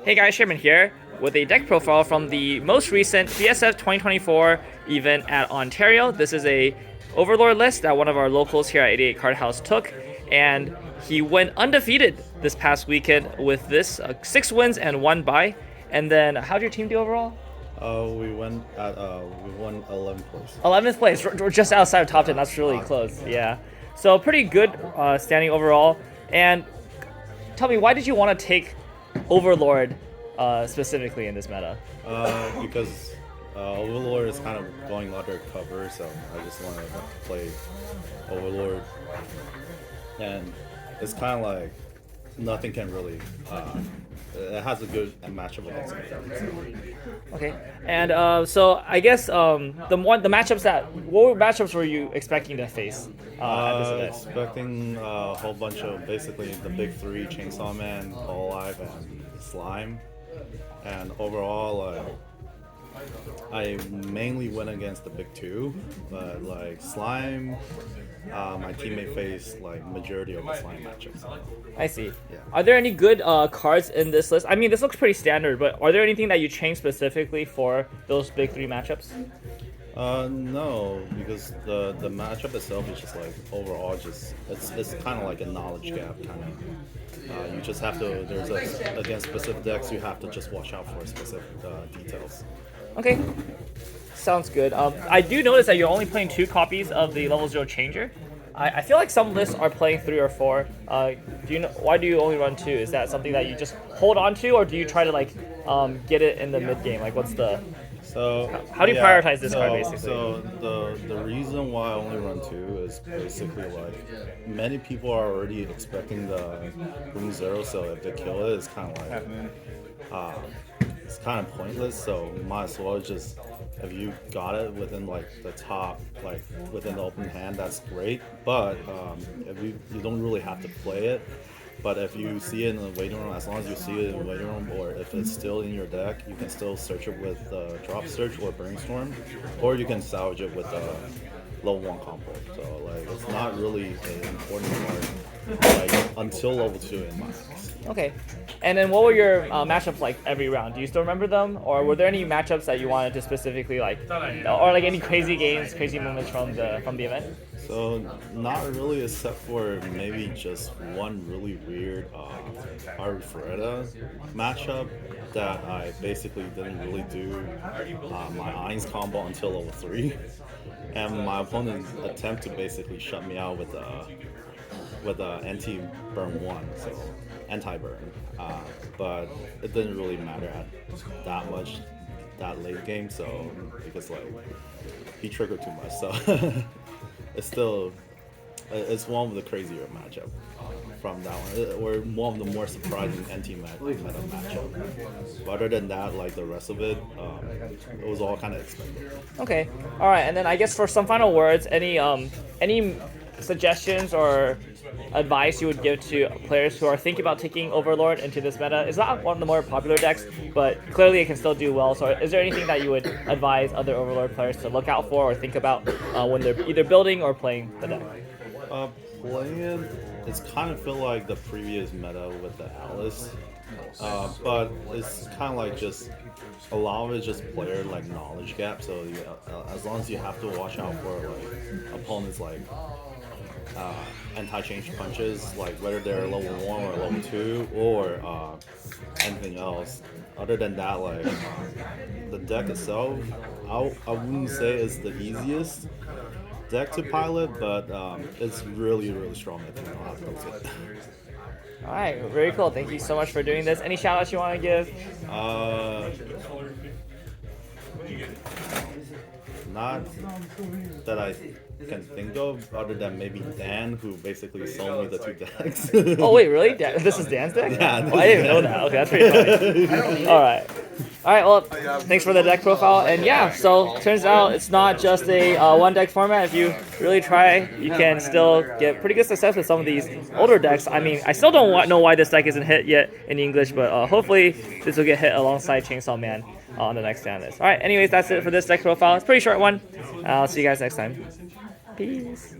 Hey guys, Sherman here with a deck profile from the most recent BSF 2024 event at Ontario. This is a Overlord list that one of our locals here at 88 Card House took, and he went undefeated this past weekend with this 6 wins and 1 bye. And then, how'd your team do overall? We won 11th place. 11th place. We're just outside of top 10. That's really close. Yeah. So pretty good standing overall. And tell me, why did you want to take Overlord specifically in this meta? Because Overlord is kind of going undercover, so I just wanted to play Overlord. And it's kind of like nothing can really. It has a good matchup against me. Okay, and so I guess the matchups what matchups were you expecting to face at this event? Expecting a whole bunch of basically the big three: Chainsaw Man, Alive, and Slime. And overall, I mainly went against the big two, but like Slime, my teammate faced like majority of the Slime matchups. I see. Yeah. Are there any good cards in this list? I mean, this looks pretty standard, but are there anything that you changed specifically for those big three matchups? No, because the matchup itself is just like overall it's kind of like a knowledge gap kind of. You just have to against specific decks you have to just watch out for specific details. Okay, sounds good. I do notice that you're only playing 2 copies of the level 0 changer. I feel like some lists are playing 3 or 4. Why do you only run 2? Is that something that you just hold on to, or do you try to like get it in the mid game? Like, what's the how do you prioritize this card basically? So the reason why I only run 2 is basically like many people are already expecting the Boom Zero, so if they kill it, it's kind of like it's kind of pointless. So you might as well just, if you got it within like the top, like within the open hand, that's great. But if you don't really have to play it. But if you see it in the waiting room, as long as you see it in the waiting room, or if it's still in your deck, you can still search it with Drop Search or Brainstorm, or you can salvage it with level 1 combo. So like it's not really an important part like until level 2 in my eyes. Okay, and then what were your matchups like every round? Do you still remember them, or were there any matchups that you wanted to specifically like, or like any crazy games, crazy moments from the event? So not really, except for maybe just one really weird Arifreda matchup that I basically didn't really do my Ainz combo until level 3, and my opponent's attempt to basically shut me out with anti-burn 1, so anti-burn, but it didn't really matter at that much that late game, so because like he triggered too much, so it's one of the crazier matchup from that one, or one of the more surprising anti-meta matchup. But other than that, like the rest of it, it was all kind of expected. Okay, all right, and then I guess for some final words, any suggestions or advice you would give to players who are thinking about taking Overlord into this meta? It's not one of the more popular decks, but clearly it can still do well. So is there anything that you would advise other Overlord players to look out for or think about when they're either building or playing the deck? Playing it, it's kind of feel like the previous meta with the Alice, but it's kind of like just a lot of it just player like knowledge gap. So as long as you have to watch out for like opponents like anti-change punches, like whether they're level 1 or level 2 or anything else. Other than that, like the deck itself, I wouldn't say it's the easiest deck to pilot, but it's really strong. I think I'll have to use it. All right, very cool. Thank you so much for doing this. Any shout outs you want to give? Not that I can think of, other than maybe Dan, who basically sold me the 2 decks. Oh wait, really? This is Dan's deck? Yeah. Oh, I didn't even know that. Okay, that's pretty funny. All right. Well, thanks for the deck profile. And yeah, so turns out it's not just a one deck format. If you really try, you can still get pretty good success with some of these older decks. I mean, I still don't know why this deck isn't hit yet in English, but hopefully this will get hit alongside Chainsaw Man on the next stand list. All right, anyways, that's it for this deck profile. It's a pretty short one. I'll see you guys next time. Peace.